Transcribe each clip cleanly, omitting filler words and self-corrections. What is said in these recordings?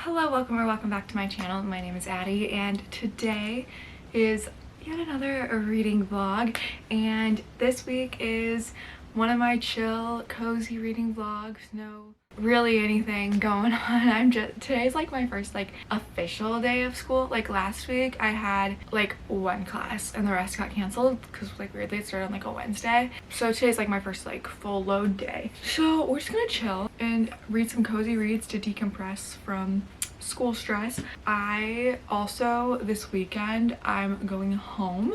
Hello, welcome back to my channel. My name is Addie and today is yet another reading vlog, and this week is one of my chill, cozy reading vlogs. No really anything going on. Today's like my first like official day of school. Like last week I had like one class and the rest got canceled because like weirdly it started on like a Wednesday. So today's like my first like full load day. So we're just gonna chill and read some cozy reads to decompress from school stress. I also, this weekend, I'm going home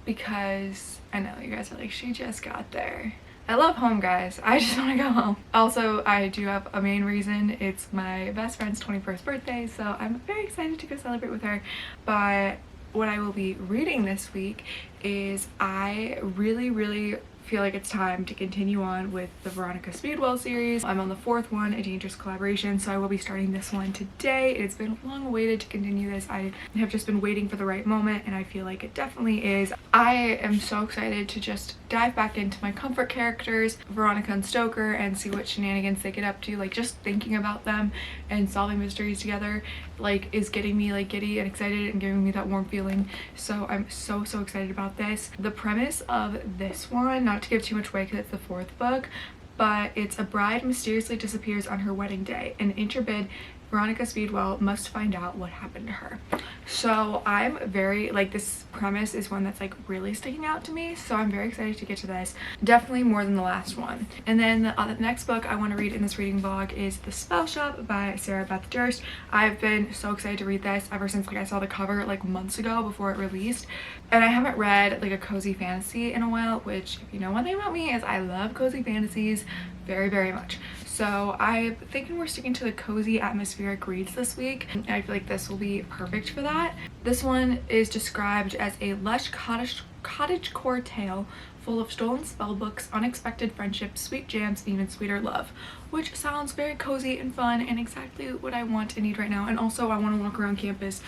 because I know you guys are like, she just got there. I love home, guys. I just want to go home. Also, I do have a main reason. It's my best friend's 21st birthday, so I'm very excited to go celebrate with her. But what I will be reading this week is I really feel like it's time to continue on with the Veronica Speedwell series. I'm on the fourth one, A Dangerous Collaboration, so I will be starting this one today. It's been long awaited to continue this. I have just been waiting for the right moment, and I feel like it definitely is. I am so excited to just dive back into my comfort characters, Veronica and Stoker, and see what shenanigans they get up to. Like, just thinking about them and solving mysteries together like is getting me like giddy and excited and giving me that warm feeling. So I'm so excited about this. The premise of this one, not to give too much away because it's the fourth book, but it's a bride mysteriously disappears on her wedding day. In interbid, Veronica Speedwell must find out what happened to her. So I'm very like, this premise is one that's like really sticking out to me, so I'm very excited to get to this. Definitely more than the last one. And then the next book I want to read in this reading vlog is The Spell Shop by Sarah Beth Durst. I've been so excited to read this ever since like I saw the cover like months ago before it released, and I haven't read like a cozy fantasy in a while, which, if you know one thing about me, is I love cozy fantasies very much. So I'm thinking we're sticking to the cozy atmospheric reads this week, and I feel like this will be perfect for that. This one is described as a lush cottagecore tale full of stolen spell books, unexpected friendships, sweet jams, and even sweeter love, which sounds very cozy and fun and exactly what I want and need right now. And also I want to walk around campus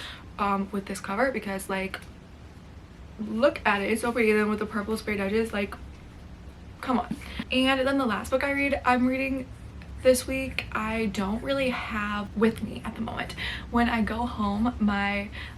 with this cover because, like, look at it, it's so pretty. Then with the purple sprayed edges, like, come on. And then the last book I'm reading this week, I don't really have with me at the moment. When I go home,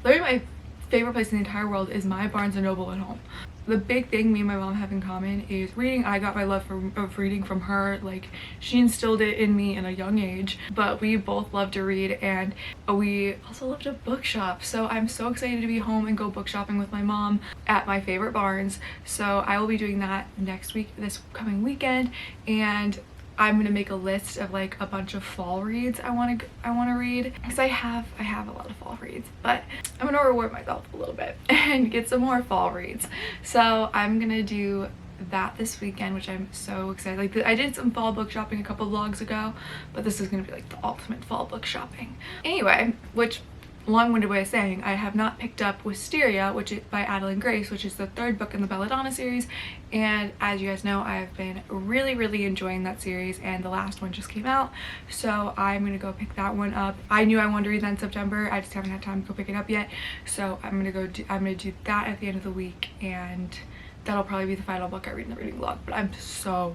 literally my favorite place in the entire world is my Barnes & Noble at home. The big thing me and my mom have in common is reading. I got my love of reading from her. Like, she instilled it in me in a young age, but we both love to read, and we also love to bookshop. So I'm so excited to be home and go book shopping with my mom at my favorite Barnes. So I will be doing that next week, this coming weekend, and I'm gonna make a list of like a bunch of fall reads I want to read, because I have a lot of fall reads, but I'm gonna reward myself a little bit and get some more fall reads. So I'm gonna do that this weekend, which I'm so excited. Like, I did some fall book shopping a couple vlogs ago, but this is gonna be like the ultimate fall book shopping. Anyway, which long-winded way of saying, I have not picked up Wisteria, which is by Adelaide Grace, which is the third book in the Belladonna series, and as you guys know, I have been really enjoying that series, and the last one just came out, so I'm gonna go pick that one up. I knew I wanted to read that in September, I just haven't had time to go pick it up yet, so I'm gonna do that at the end of the week, and that'll probably be the final book I read in the reading vlog. But I'm so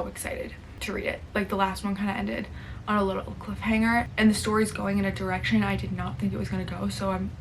excited to read it. Like, the last one kind of ended on a little cliffhanger, and the story's going in a direction I did not think it was going to go, so I'm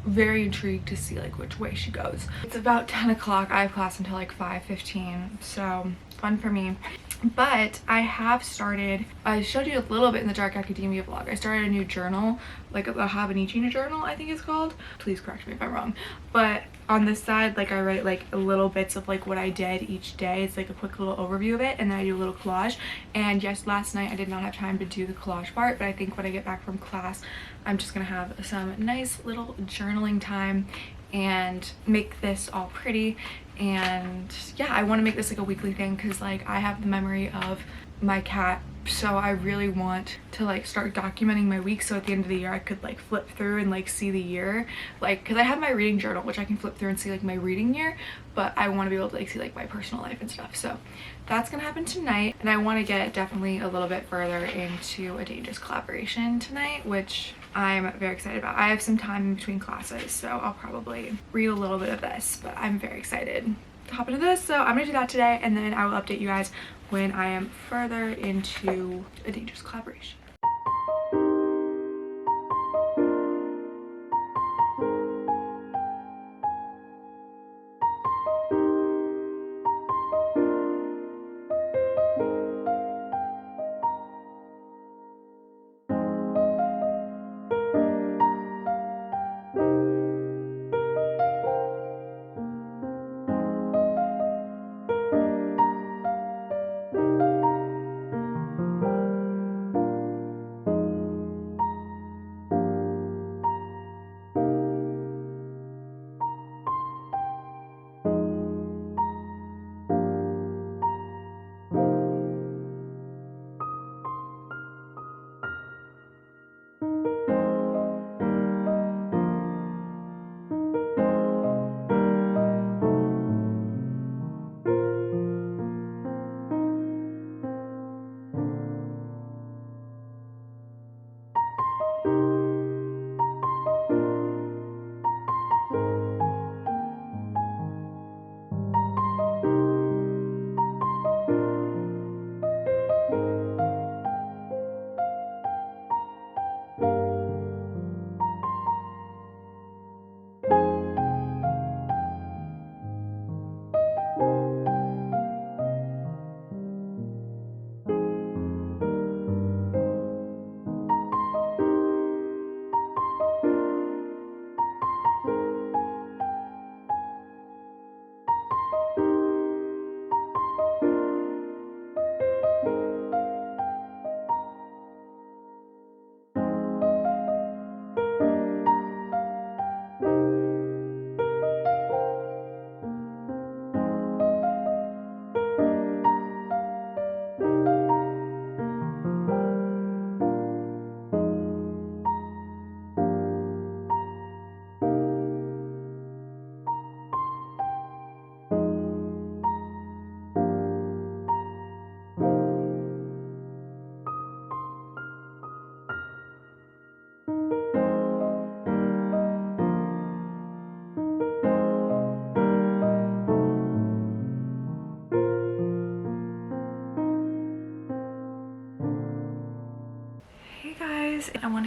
very intrigued to see like which way she goes. It's about 10 o'clock. I have class until like 5:15, so fun for me. But I have started, I showed you a little bit in the Dark Academia vlog, I started a new journal, like a Habanichi journal I think it's called. Please correct me if I'm wrong. But on this side, like, I write like little bits of like what I did each day. It's like a quick little overview of it, and then I do a little collage. And yes, last night I did not have time to do the collage part, but I think when I get back from class, I'm just gonna have some nice little journaling time and make this all pretty. And yeah, I want to make this like a weekly thing because like I have the memory of my cat, so I really want to like start documenting my week, so at the end of the year I could like flip through and like see the year, like, because I have my reading journal which I can flip through and see like my reading year, but I want to be able to like see like my personal life and stuff. So that's gonna happen tonight, and I want to get definitely a little bit further into A Dangerous Collaboration tonight, which I'm very excited about. I have some time in between classes, so I'll probably read a little bit of this, but I'm very excited to hop into this. So I'm gonna do that today, and then I will update you guys when I am further into A Dangerous Collaboration.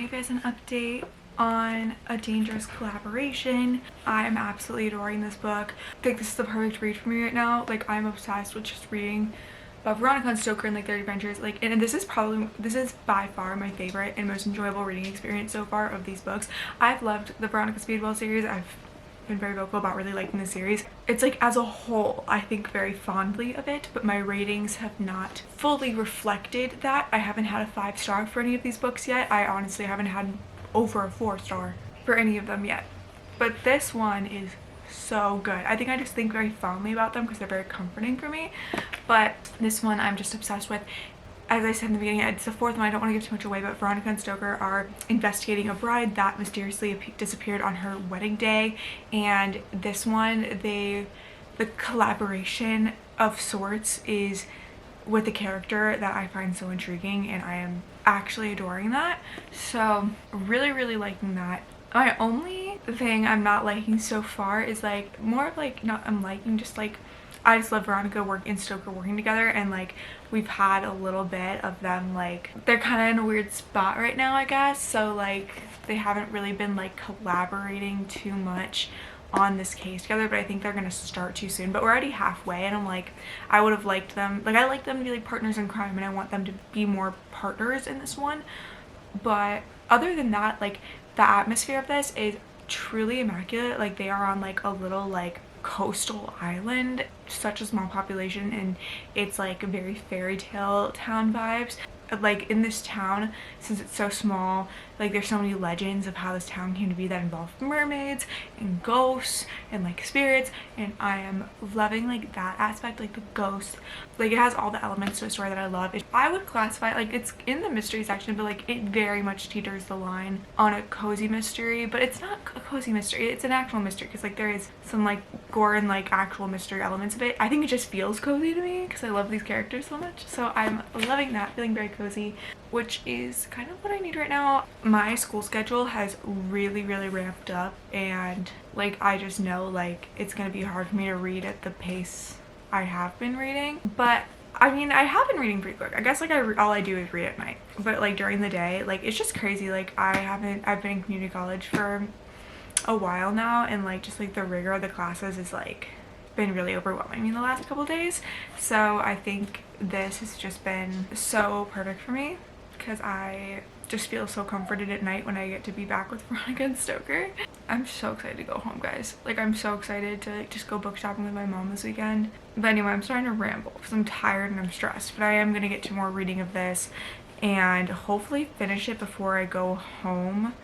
give you guys an update on A Dangerous Collaboration. I'm absolutely adoring this book. I think this is the perfect read for me right now. Like, I'm obsessed with just reading about Veronica and Stoker and like their adventures. Like, and this is by far my favorite and most enjoyable reading experience so far of these books. I've loved the Veronica Speedwell series. I've been very vocal about really liking the series. It's like, as a whole, I think very fondly of it, but my ratings have not fully reflected that. I haven't had a 5-star for any of these books yet. I honestly haven't had over a 4-star for any of them yet, but this one is so good. I think I just think very fondly about them because they're very comforting for me, but this one I'm just obsessed with. As I said in the beginning, it's the 4th one. I don't want to give too much away, but Veronica and Stoker are investigating a bride that mysteriously disappeared on her wedding day, and this one, the collaboration of sorts is with the character that I find so intriguing, and I am actually adoring that. So really liking that. My only thing I'm not liking so far is like more of like, not I'm liking, just like I just love Veronica and Stoker working together, and like we've had a little bit of them, like they're kind of in a weird spot right now, I guess, so like they haven't really been like collaborating too much on this case together, but I think they're gonna start too soon. But we're already halfway, and I'm like, I would have liked them, like I like them to be like partners in crime, and I want them to be more partners in this one. But other than that, like the atmosphere of this is truly immaculate. Like they are on like a little like coastal island, such a small population, and it's like very fairy tale town vibes. Like in this town, since it's so small, like there's so many legends of how this town came to be that involve mermaids and ghosts and like spirits, and I am loving like that aspect, like the ghosts. Like it has all the elements to a story that I love. I would classify, like it's in the mystery section, but like it very much teeters the line on a cozy mystery, but it's not a cozy mystery, it's an actual mystery, because like there is some like gore and like actual mystery elements of it. I think it just feels cozy to me because I love these characters so much, so I'm loving that, feeling very cozy, which is kind of what I need right now. My school schedule has really ramped up, and like I just know like it's gonna be hard for me to read at the pace I have been reading. But I mean, I have been reading pretty quick. I guess like all I do is read at night, but like during the day, like it's just crazy. Like I've been in community college for a while now, and like just like the rigor of the classes is like been really overwhelming me the last couple days. So I think this has just been so perfect for me, because I just feel so comforted at night when I get to be back with Veronica and Stoker. I'm so excited to go home, guys. Like I'm so excited to just go book shopping with my mom this weekend. But anyway, I'm starting to ramble because I'm tired and I'm stressed, but I am gonna get to more reading of this and hopefully finish it before I go home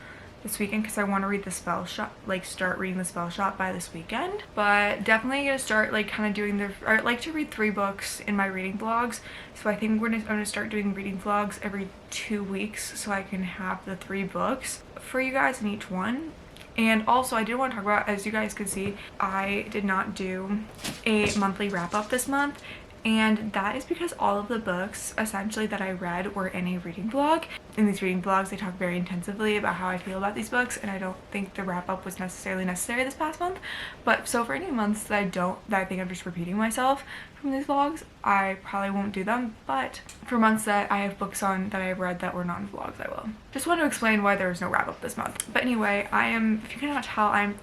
this weekend, because I want to read the Spell Shop, like start reading the Spell Shop by this weekend. But definitely gonna start like kind of doing I like to read 3 books in my reading vlogs, so I think I'm gonna start doing reading vlogs every 2 weeks so I can have the 3 books for you guys in each one. And also I did want to talk about, as you guys could see, I did not do a monthly wrap-up this month, and that is because all of the books essentially that I read were in a reading vlog. In these reading vlogs I talk very intensively about how I feel about these books, and I don't think the wrap-up was necessarily necessary this past month. But so for any months that I think I'm just repeating myself from these vlogs, I probably won't do them. But for months that I have books on that I've read that were not in vlogs, I will. Just want to explain why there is no wrap-up this month. But anyway, if you cannot tell, I'm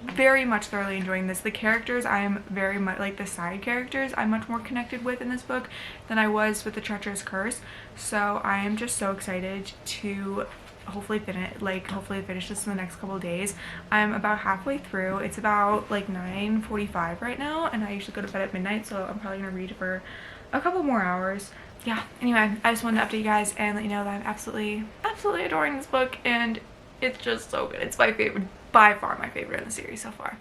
very much thoroughly enjoying this. The characters, I am very much like the side characters I'm much more connected with in this book than I was with the Treacherous Curse. So I am just so excited to hopefully finish this in the next couple of days. I'm about halfway through. It's about like 9:45 right now, and I usually go to bed at midnight, so I'm probably gonna read for a couple more hours. Yeah, anyway, I just wanted to update you guys and let you know that I'm absolutely adoring this book, and it's just so good. It's my favorite, by far my favorite in the series so far.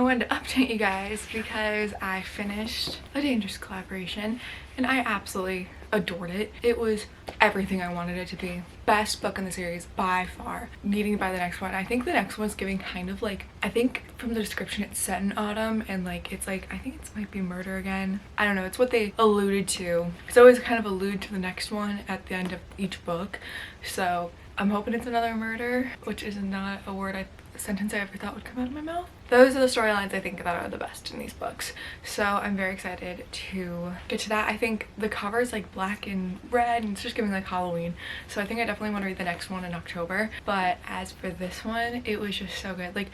wanted to update you guys because I finished A Dangerous Collaboration and I absolutely adored it. It was everything I wanted it to be. Best book in the series by far. Needing to buy the next one. I think the next one's giving kind of like, I think from the description it's set in autumn and like it's like, I think it might be murder again. I don't know, it's what they alluded to. It's always kind of allude to the next one at the end of each book. So I'm hoping it's another murder, which is not a sentence I ever thought would come out of my mouth. Those are the storylines I think that are the best in these books. So I'm very excited to get to that. I think the cover is like black and red and it's just giving like Halloween. So I think I definitely want to read the next one in October. But as for this one, it was just so good. Like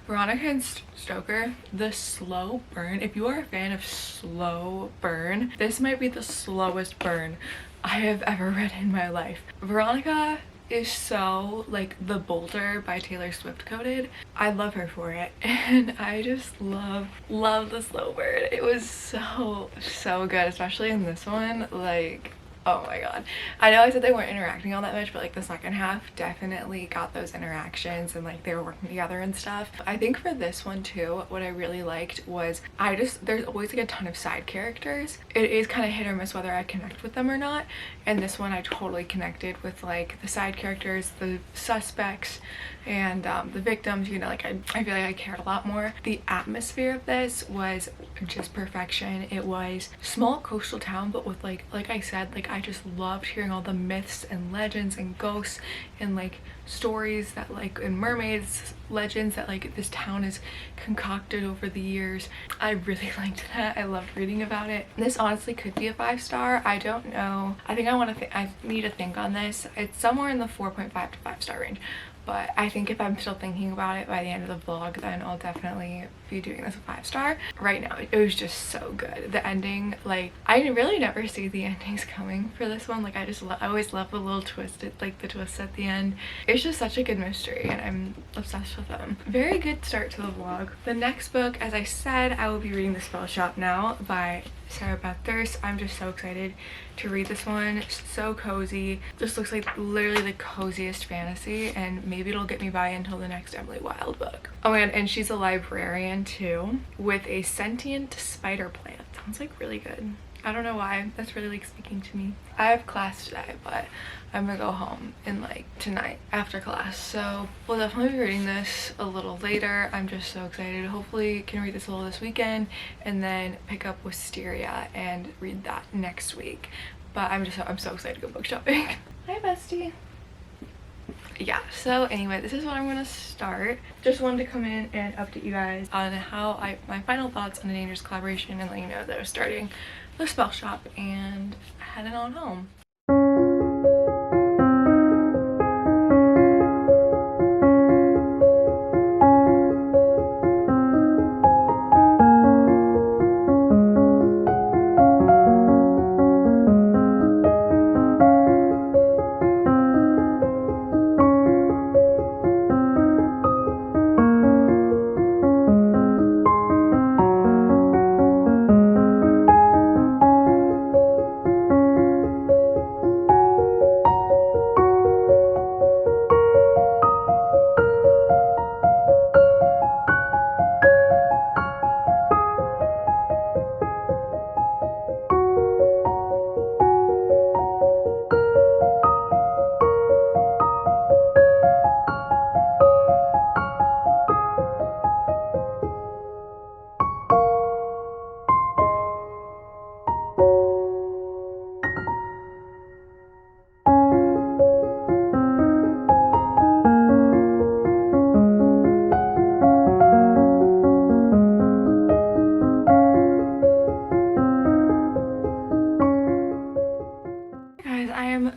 Veronica and Stoker, the slow burn. If you are a fan of slow burn, this might be the slowest burn I have ever read in my life. Veronica is so like the Boulder by Taylor Swift coded. I love her for it and I just love the slow burn. It was so good, especially in this one. Like, oh my god. I know I said they weren't interacting all that much, but like the second half definitely got those interactions and like they were working together and stuff. I think for this one too, what I really liked was there's always like a ton of side characters. It is kind of hit or miss whether I connect with them or not. And this one I totally connected with like the side characters, the suspects, and the victims. You know, like I feel like I cared a lot more. The atmosphere of this was just perfection. It was small coastal town, but with like I said, like I just loved hearing all the myths and legends and ghosts and like stories that like and mermaids legends that like this town has concocted over the years. I really liked that. I loved reading about it. This honestly could be a 5-star. I don't know. I think I need to think on this. It's somewhere in the 4.5 to 5-star range. But I think if I'm still thinking about it by the end of the vlog, then I'll definitely be doing this a 5-star. Right now, it was just so good. The ending, like, I really never see the endings coming for this one. Like, I always love the little twist, like the twist at the end. It's just such a good mystery, and I'm obsessed with them. Very good start to the vlog. The next book, as I said, I will be reading The Spell Shop now by Sarah Beth Durst. I'm just so excited to read this one. It's so cozy. Just looks like literally the coziest fantasy, and maybe it'll get me by until the next Emily Wilde book. Oh my god, and she's a librarian too with a sentient spider plant. Sounds like really good. I don't know why, that's really like speaking to me. I have class today, but I'm gonna go home in like tonight after class, so we'll definitely be reading this a little later. I'm just so excited. Hopefully can read this a little this weekend and then pick up Wisteria and read that next week. But I'm so excited to go book shopping. Hi bestie. Yeah, so anyway, this is what I'm gonna start. Just wanted to come in and update you guys on my final thoughts on A Dangerous Collaboration and let you know that I was starting The Spell Shop and heading on home.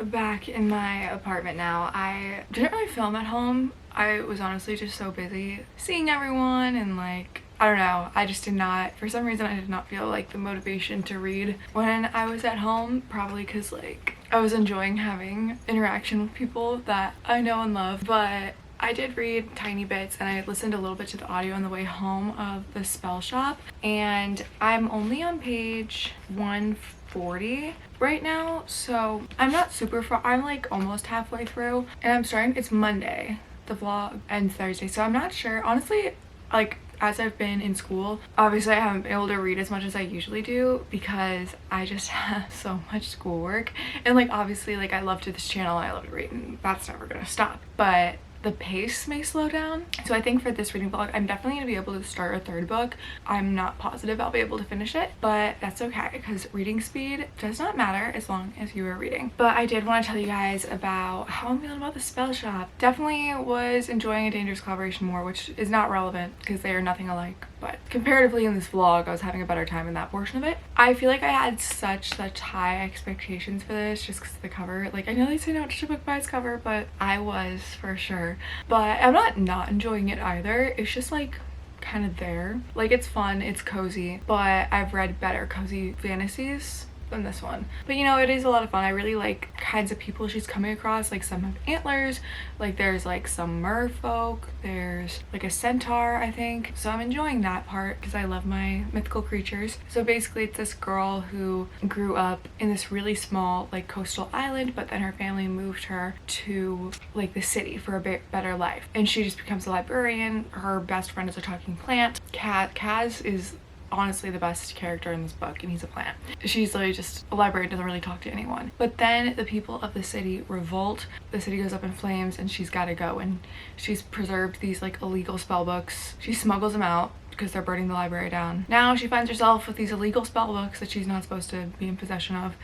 Back in my apartment now. I didn't really film at home. I was honestly just so busy seeing everyone and like, I don't know, I just did not, for some reason I did not feel like the motivation to read when I was at home, probably because like I was enjoying having interaction with people that I know and love. But I did read tiny bits and I listened a little bit to the audio on the way home of The Spell Shop, and I'm only on page 140 right now, so I'm not super far. I'm like almost halfway through, and it's Monday. The vlog ends Thursday, so I'm not sure. Honestly, like as I've been in school, obviously I haven't been able to read as much as I usually do because I just have so much schoolwork. And like obviously like I love to this channel, I love to read, and that's never gonna stop. But the pace may slow down. So I think for this reading vlog, I'm definitely gonna be able to start a third book. I'm not positive I'll be able to finish it, but that's okay because reading speed does not matter as long as you are reading. But I did want to tell you guys about how I'm feeling about the spell shop. Definitely was enjoying A Dangerous Collaboration more, which is not relevant because they are nothing alike. But comparatively in this vlog, I was having a better time in that portion of it. I feel like I had such high expectations for this just because of the cover. Like I know they say not to judge a book by its cover, but I was for sure. But I'm not enjoying it either. It's just like kind of there. Like it's fun, it's cozy, but I've read better cozy fantasies than this one. But you know, it is a lot of fun. I really like kinds of people she's coming across. Like some have antlers, like there's like some merfolk, there's like a centaur, I think. So I'm enjoying that part because I love my mythical creatures. So basically it's this girl who grew up in this really small like coastal island, but then her family moved her to like the city for a bit better life, and she just becomes a librarian. Her best friend is a talking plant. Kaz is honestly the best character in this book, and he's a plant. She's literally just a librarian, doesn't really talk to anyone. But then the people of the city revolt, the city goes up in flames, and she's got to go. And she's preserved these like illegal spell books. She smuggles them out because they're burning the library down. Now she finds herself with these illegal spell books that she's not supposed to be in possession of,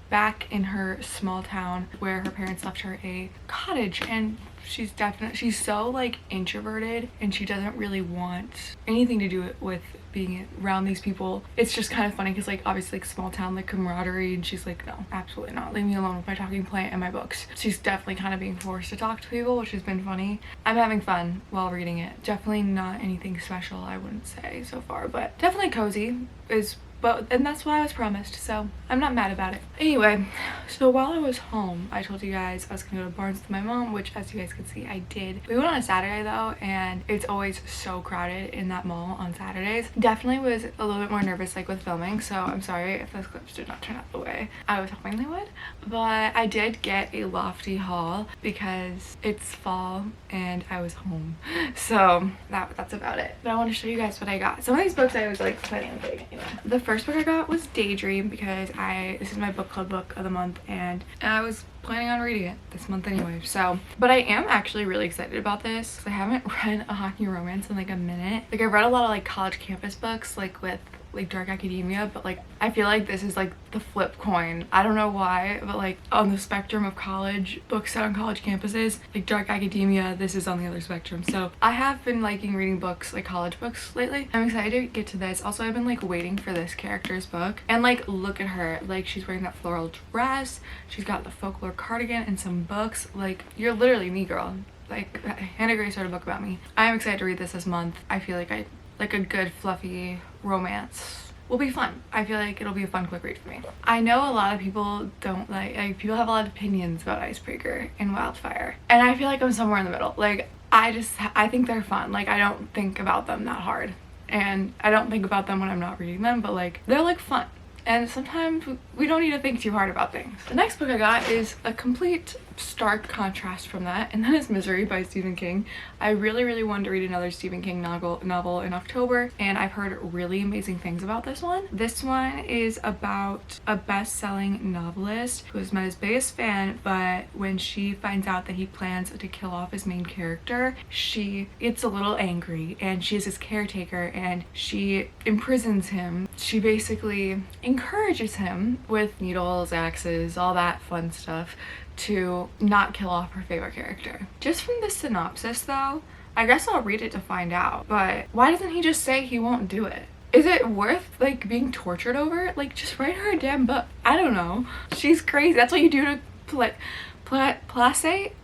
back in her small town where her parents left her a cottage. And she's so like introverted, and she doesn't really want anything to do with being around these people. It's just kind of funny because like obviously like small town, like camaraderie, and she's like, no, absolutely not, leave me alone with my talking plant and my books. She's definitely kind of being forced to talk to people, which has been funny. I'm having fun while reading it. Definitely not anything special, I wouldn't say so far, but definitely cozy and that's what I was promised, so I'm not mad about it. Anyway, so while I was home, I told you guys I was gonna go to Barnes with my mom, which as you guys can see I did. We went on a Saturday though, and it's always so crowded in that mall on Saturdays. Definitely was a little bit more nervous like with filming, so I'm sorry if those clips did not turn out the way I was hoping they would. But I did get a lofty haul because it's fall and I was home, so that's about it. But I want to show you guys what I got. Some of these books I was like planning on getting anyway. The first book I got was Daydream because this is my book club book of the month, and I was planning on reading it this month anyway. So, but I am actually really excited about this because I haven't read a hockey romance in like a minute. Like I've read a lot of like college campus books like with like Dark Academia, but like I feel like this is like the flip coin. I don't know why, but like on the spectrum of college books set on college campuses, like Dark Academia, this is on the other spectrum. So I have been liking reading books, like college books lately. I'm excited to get to this. Also, I've been like waiting for this character's book, and like look at her, like she's wearing that floral dress, she's got the folklore cardigan and some books. Like you're literally me, girl. Like Hannah Grace wrote a book about me. I am excited to read this month. I feel like like a good fluffy romance will be fun. I feel like it'll be a fun quick read for me. I know a lot of people don't like people have a lot of opinions about Icebreaker and Wildfire, and I feel like I'm somewhere in the middle. Like I think they're fun. Like I don't think about them that hard, and I don't think about them when I'm not reading them, but like they're like fun, and sometimes we don't need to think too hard about things. The next book I got is a complete stark contrast from that, and that is Misery by Stephen King. I really wanted to read another Stephen King novel in October, and I've heard really amazing things about this one. This one is about a best-selling novelist who has met his biggest fan, but when she finds out that he plans to kill off his main character, she gets a little angry, and she is his caretaker, and she imprisons him. She basically encourages him with needles, axes, all that fun stuff to not kill off her favorite character. Just from the synopsis though, I guess I'll read it to find out, but why doesn't he just say he won't do it? Is it worth like being tortured over? Like just write her a damn book. I don't know. She's crazy. That's what you do to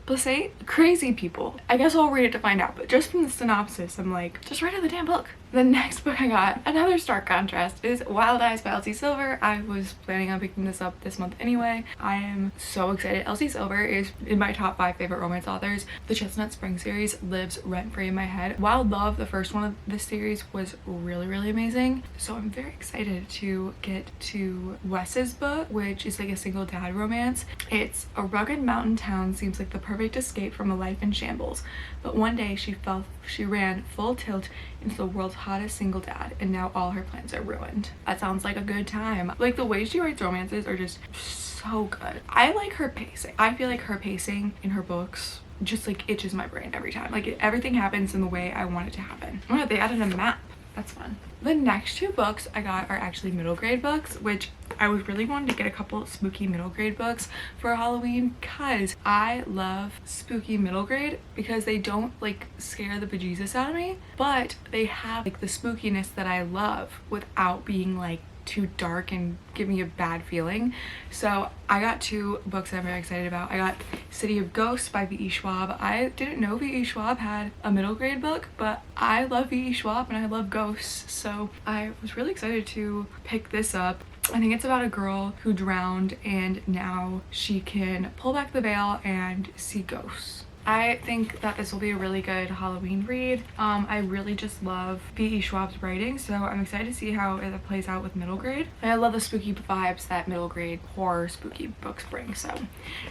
placate crazy people. I guess I'll read it to find out, but just from the synopsis I'm like, just write her the damn book. The next book I got, another stark contrast, is Wild Eyes by Elsie Silver. I was planning on picking this up this month anyway. I am so excited. Elsie Silver is in my top 5 favorite romance authors. The Chestnut Spring series lives rent-free in my head. Wild Love, the first one of this series, was really amazing. So I'm very excited to get to Wes's book, which is like a single dad romance. It's a rugged mountain town, seems like the perfect perfect escape from a life in shambles. But one day she ran full tilt into the world's hottest single dad, and now all her plans are ruined. That sounds like a good time. Like, the way she writes romances are just so good. I like her pacing. I feel like her pacing in her books just like itches my brain every time. Like, everything happens in the way I want it to happen. Oh, they added a map. That's fun. The next two books I got are actually middle grade books, which I was really wanting to get a couple spooky middle grade books for Halloween because I love spooky middle grade because they don't like scare the bejesus out of me, but they have like the spookiness that I love without being like too dark and give me a bad feeling. So I got two books that I'm very excited about. I got City of Ghosts by V.E. Schwab. I didn't know V.E. Schwab had a middle grade book, but I love V.E. Schwab and I love ghosts, so I was really excited to pick this up. I think it's about a girl who drowned and now she can pull back the veil and see ghosts. I think that this will be a really good Halloween read. I really just love V.E. Schwab's writing, so I'm excited to see how it plays out with middle grade. And I love the spooky vibes that middle grade horror spooky books bring. So,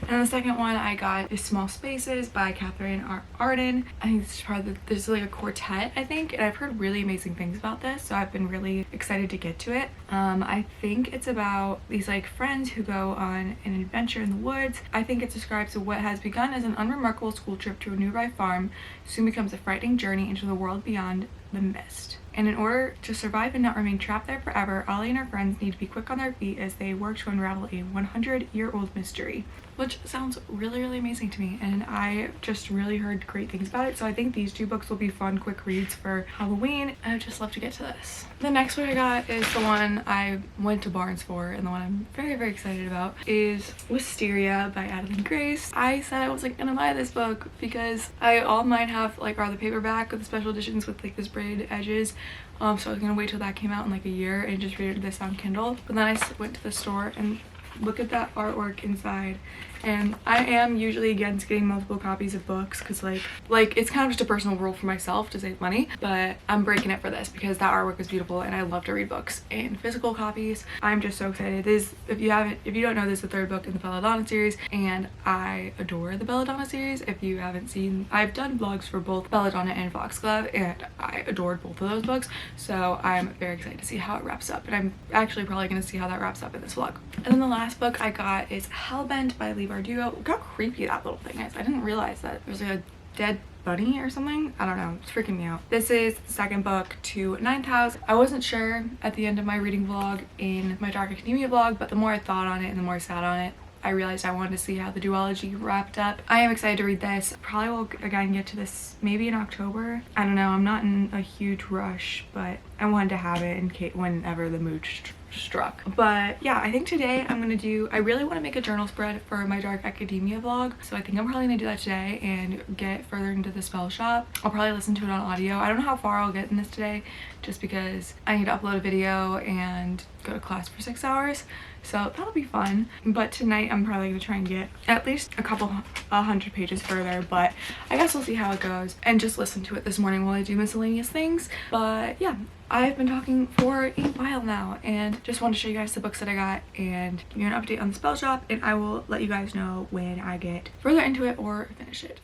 and the second one I got is Small Spaces by Catherine Arden. I think this is like a quartet, I think, and I've heard really amazing things about this, so I've been really excited to get to it. I think it's about these like friends who go on an adventure in the woods. I think it describes what has begun as an unremarkable school trip to a nearby farm soon becomes a frightening journey into the world beyond the mist. And in order to survive and not remain trapped there forever, Ollie and her friends need to be quick on their feet as they work to unravel a 100-year-old mystery, which sounds really, really amazing to me, and I just really heard great things about it. So I think these two books will be fun, quick reads for Halloween. I would just love to get to this. The next book I got is the one I went to Barnes for, and the one I'm very, very excited about is Wisteria by Adeline Grace. I said I wasn't gonna buy this book because all mine have like are the paperback with the special editions with like this braided edges. So I was gonna wait till that came out in like a year and just read this on Kindle. But then I went to the store and look at that artwork inside, and I am usually against getting multiple copies of books because like it's kind of just a personal rule for myself to save money, but I'm breaking it for this because that artwork is beautiful and I love to read books in physical copies. I'm just so excited. This, if you don't know, this is the third book in the Belladonna series, and I adore the Belladonna series. If you haven't seen, I've done vlogs for both Belladonna and Foxglove, and I adored both of those books, so I'm very excited to see how it wraps up, and I'm actually probably going to see how that wraps up in this vlog. And then the last book I got is Hellbent by Leigh Bardugo. Look how creepy that little thing is. I didn't realize that there's like a dead bunny or something. I don't know, it's freaking me out. This is the second book to Ninth House. I wasn't sure at the end of my reading vlog in my Dark Academia vlog, but the more I thought on it and the more I sat on it, I realized I wanted to see how the duology wrapped up. I am excited to read this. Probably will again get to this maybe in October. I don't know, I'm not in a huge rush, but I wanted to have it in case whenever the mood struck. But yeah, I think today I really want to make a journal spread for my Dark Academia vlog, so I think I'm probably gonna do that today and get further into the spell shop. I'll probably listen to it on audio. I don't know how far I'll get in this today just because I need to upload a video and go to class for 6 hours, so that'll be fun. But tonight I'm probably gonna try and get at least a couple 100 pages further, but I guess we'll see how it goes and just listen to it this morning while I do miscellaneous things. But yeah, I've been talking for a while now and just wanted to show you guys the books that I got and give you an update on the spell shop, and I will let you guys know when I get further into it or finish it.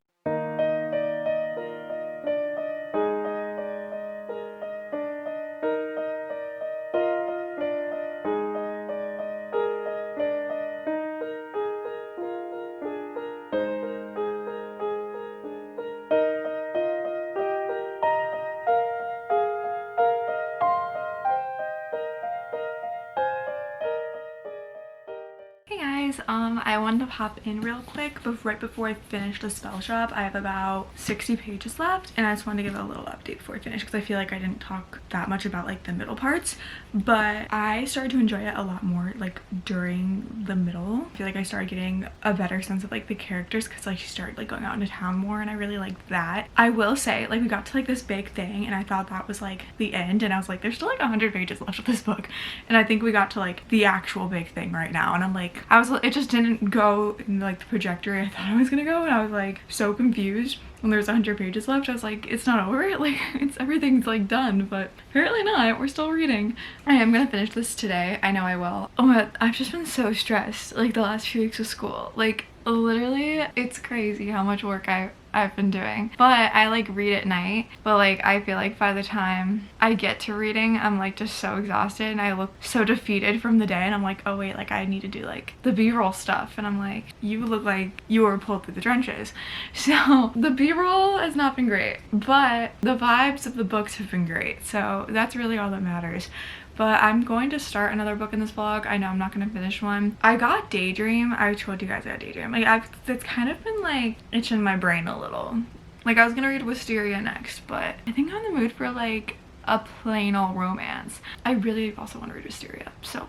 I wanted to pop in real quick, but right before I finish the spell shop. I have about 60 pages left, and I just wanted to give a little update before I finish because I feel like I didn't talk that much about like the middle parts, but I started to enjoy it a lot more like during the middle. I feel like I started getting a better sense of like the characters because like she started like going out into town more, and I really liked that. I will say, like, we got to like this big thing and I thought that was like the end, and I was like, there's still like 100 pages left of this book, and I think we got to like the actual big thing right now, and I'm like, it just didn't go in like the trajectory I thought I was gonna go, and I was like so confused when there's 100 pages left. I was like, it's not over, like everything's like done, but apparently not. We're still reading. I am gonna finish this today. I know I will. Oh my god, I've just been so stressed like the last few weeks of school. Like literally, it's crazy how much work I've been doing. But I like read at night, but like I feel like by the time I get to reading, I'm like just so exhausted and I look so defeated from the day, and I'm like, oh wait, like I need to do like the B-roll stuff, and I'm like, you look like you were pulled through the trenches. So the B-roll has not been great, but the vibes of the books have been great, so that's really all that matters. But I'm going to start another book in this vlog. I know I'm not going to finish one. I got Daydream. I told you guys I got Daydream. Like, it's kind of been like itching my brain a little. Like, I was going to read Wisteria next, but I think I'm in the mood for like a plain old romance. I really also want to read Wisteria, so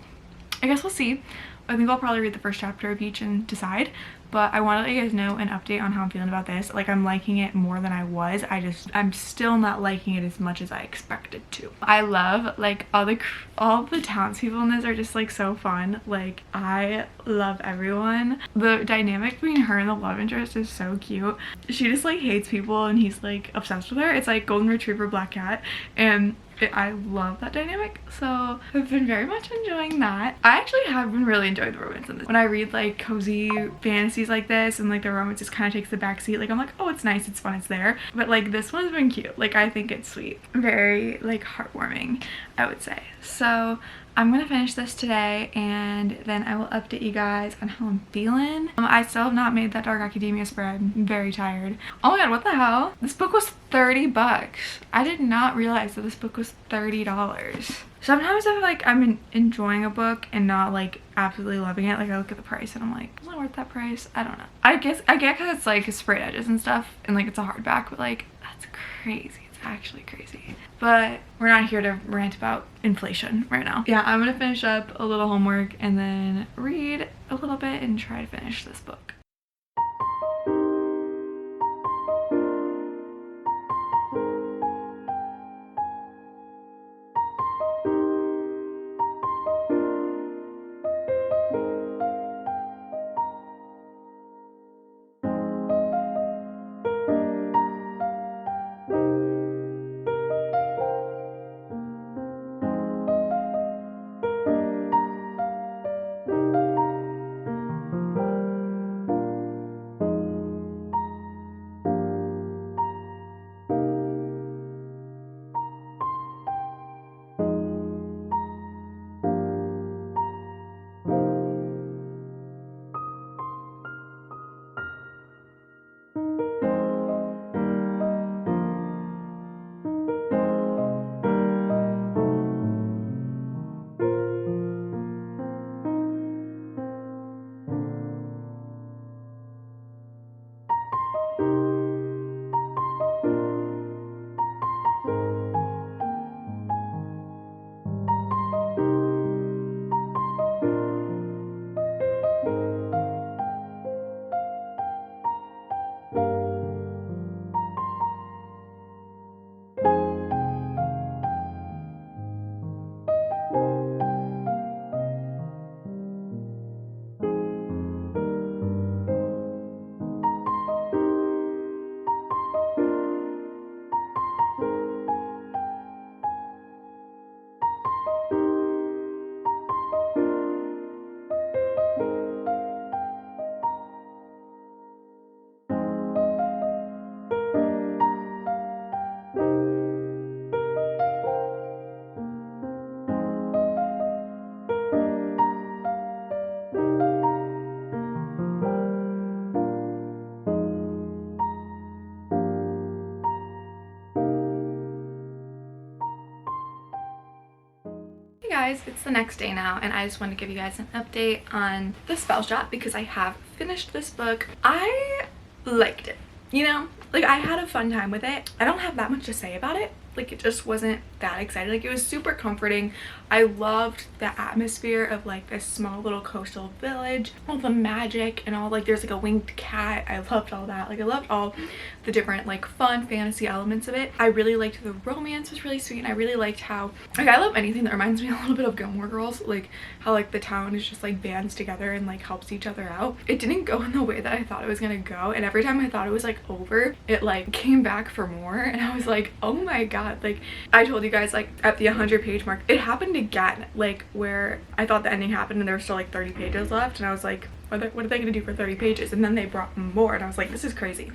I guess we'll see. I think I'll probably read the first chapter of each and decide. But I want to let you guys know an update on how I'm feeling about this. Like, I'm liking it more than I was. I'm still not liking it as much as I expected to. I love like all the townspeople in this are just like so fun. Like, I love everyone. The dynamic between her and the love interest is so cute. She just like hates people and he's like obsessed with her. It's like golden retriever black cat, and I love that dynamic, so I've been very much enjoying that. I actually have been really enjoying the romance in this. When I read like cozy fantasies like this and like the romance just kind of takes the back seat, like I'm like, oh, it's nice, it's fun, it's there. But like this one's been cute. Like, I think it's sweet, very like heartwarming, I would say. So I'm gonna finish this today and then I will update you guys on how I'm feeling. I still have not made that Dark Academia spread. I'm very tired. Oh my god, what the hell? This book was 30 bucks. I did not realize that this book was $30. Sometimes I feel like I'm enjoying a book and not like absolutely loving it. Like, I look at the price and I'm like, is it worth that price? I don't know. I get because it's like sprayed edges and stuff and like it's a hardback, but like that's crazy. It's actually crazy. But we're not here to rant about inflation right now. Yeah, I'm gonna finish up a little homework and then read a little bit and try to finish this book. Hey guys, it's the next day now and I just want to give you guys an update on the Spell Shop because I have finished this book. I liked it, you know? Like, I had a fun time with it. I don't have that much to say about it. Like, it just wasn't that exciting. Like, it was super comforting. I loved the atmosphere of like this small little coastal village, all the magic and all, like there's like a winged cat. I loved all that. Like, I loved all the different like fun fantasy elements of it. I really liked the romance, was really sweet, and I really liked how, like, I love anything that reminds me a little bit of Gilmore Girls, like how like the town is just like bands together and like helps each other out. It didn't go in the way that I thought it was gonna go, and every time I thought it was like over, it like came back for more, and I was like, oh my god. Like, I told you guys, like at the 100-page mark, it happened again, like where I thought the ending happened and there were still like 30 pages left, and I was like, what are they gonna do for 30 pages? And then they brought more and I was like, this is crazy.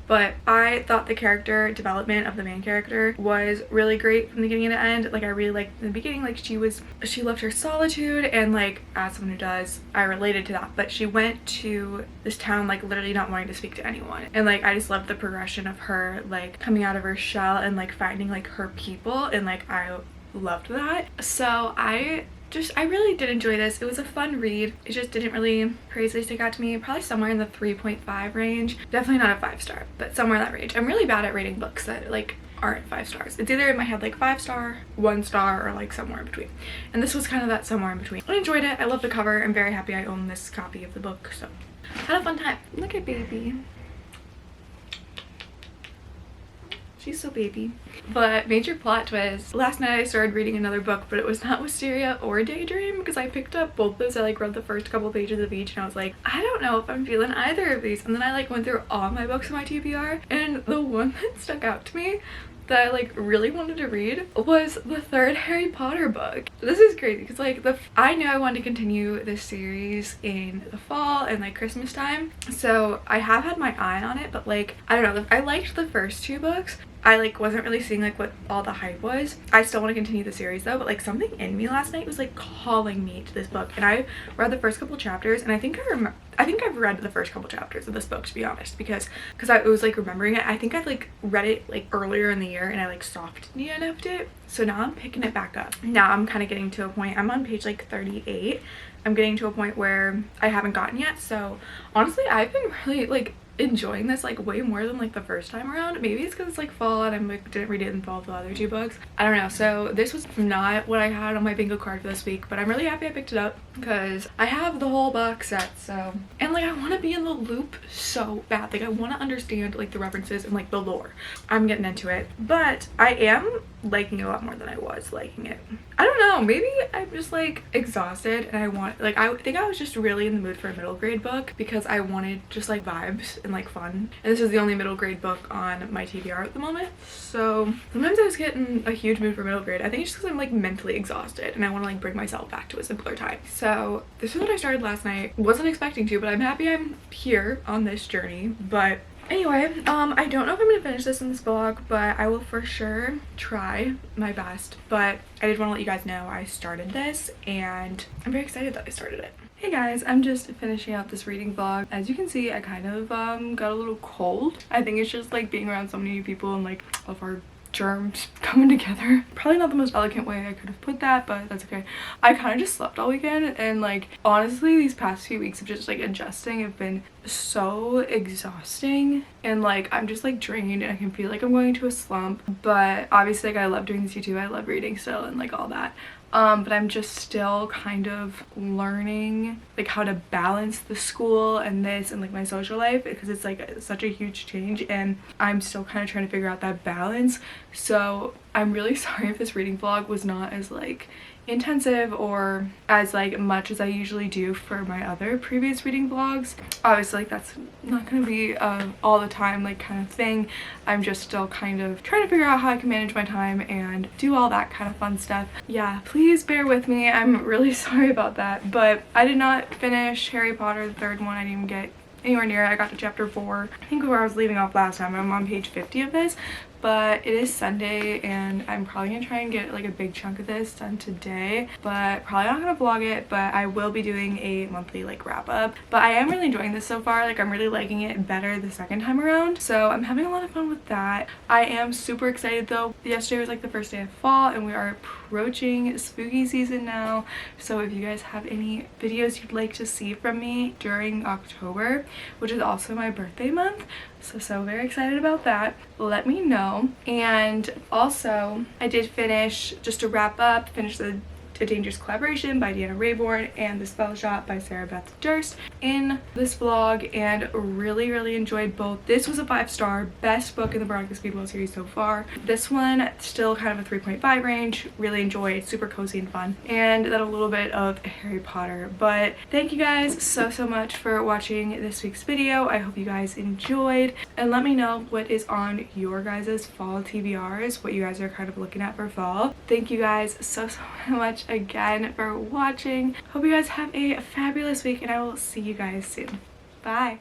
But I thought the character development of the main character was really great from the beginning to end. Like I really liked in the beginning, like she loved her solitude, and like as someone who does, I related to that. But she went to this town like literally not wanting to speak to anyone, and like I just loved the progression of her like coming out of her shell and like finding like her people, and like I loved that. So I really did enjoy this. It was a fun read. It just didn't really crazily stick out to me. Probably somewhere in the 3.5 range. Definitely not a 5-star, but somewhere in that range. I'm really bad at rating books that like aren't 5 stars. It's either in my head like 5-star, 1-star, or like somewhere in between. And this was kind of that somewhere in between. I enjoyed it. I love the cover. I'm very happy I own this copy of the book. So had a fun time. Look at baby. She's so baby. But major plot twist. Last night I started reading another book, but it was not Wisteria or Daydream, because I picked up both those. I like read the first couple pages of each and I was like, I don't know if I'm feeling either of these. And then I like went through all my books in my TBR, and the one that stuck out to me that I like really wanted to read was the third Harry Potter book. This is crazy because like I knew I wanted to continue this series in the fall and like Christmas time, so I have had my eye on it, but like I don't know, I liked the first 2 books. I like wasn't really seeing like what all the hype was. I still want to continue the series though, but like something in me last night was like calling me to this book, and I read the first couple chapters, and I think I've read the first couple chapters of this book, to be honest, because I was like remembering it. I think I've like read it like earlier in the year and I like soft DNF'd it, so now I'm picking it back up. Now I'm kind of getting to a point, I'm on page like 38. I'm getting to a point where I haven't gotten yet, so honestly I've been really like enjoying this like way more than like the first time around. Maybe it's because it's like fall and I didn't read it in fall of the other 2 books. I don't know. So this was not what I had on my bingo card for this week, but I'm really happy I picked it up because I have the whole box set. So, and like I want to be in the loop so bad. Like I want to understand like the references and like the lore. I'm getting into it, but I am liking it a lot more than I was liking it. I don't know, maybe I'm just like exhausted and I think I was just really in the mood for a middle grade book because I wanted just like vibes and like fun, and this is the only middle grade book on my TBR at the moment. So sometimes I was getting a huge mood for middle grade. I think it's just because I'm like mentally exhausted and I want to like bring myself back to a simpler time. So this is what I started last night. Wasn't expecting to, but I'm happy I'm here on this journey. But anyway, I don't know if I'm gonna finish this in this vlog, but I will for sure try my best. But I did want to let you guys know I started this and I'm very excited that I started it. Hey guys, I'm just finishing out this reading vlog. As you can see, I kind of got a little cold. I think it's just like being around so many people and like all of our germs coming together. Probably not the most elegant way I could have put that, but that's okay. I kind of just slept all weekend, and like honestly these past few weeks of just like adjusting have been so exhausting, and like I'm just like drained and I can feel like I'm going into a slump. But obviously like I love doing this YouTube, I love reading still and like all that. But I'm just still kind of learning like how to balance the school and this and like my social life, because it's like such a huge change and I'm still kind of trying to figure out that balance. So I'm really sorry if this reading vlog was not as like intensive or as like much as I usually do for my other previous reading vlogs. Obviously like that's not gonna be all the time like kind of thing. I'm just still kind of trying to figure out how I can manage my time and do all that kind of fun stuff. Yeah, please bear with me. I'm really sorry about that, but I did not finish Harry Potter, the 3rd one. I didn't even get anywhere near it. I got to chapter 4. I think where I was leaving off last time. I'm on page 50 of this, but it is Sunday and I'm probably gonna try and get like a big chunk of this done today, but probably not gonna vlog it. But I will be doing a monthly like wrap up. But I am really enjoying this so far. Like I'm really liking it better the second time around, so I'm having a lot of fun with that. I am super excited though. Yesterday was like the first day of fall and we are approaching spooky season now, so if you guys have any videos you'd like to see from me during October, which is also my birthday month, so very excited about that, let me know. And also I did finish, just to wrap up, finish the A Dangerous Collaboration by Deanna Raybourn and The Spell Shot by Sarah Beth Durst in this vlog, and really enjoyed both. This was a 5-star, best book in the Veronica Speedwell series so far. This one still kind of a 3.5 range. Really enjoyed, super cozy and fun, and then a little bit of Harry Potter. But thank you guys so much for watching this week's video. I hope you guys enjoyed, and let me know what is on your guys' fall TBRs, what you guys are kind of looking at for fall. Thank you guys so much much again for watching. Hope you guys have a fabulous week, and I will see you guys soon. Bye.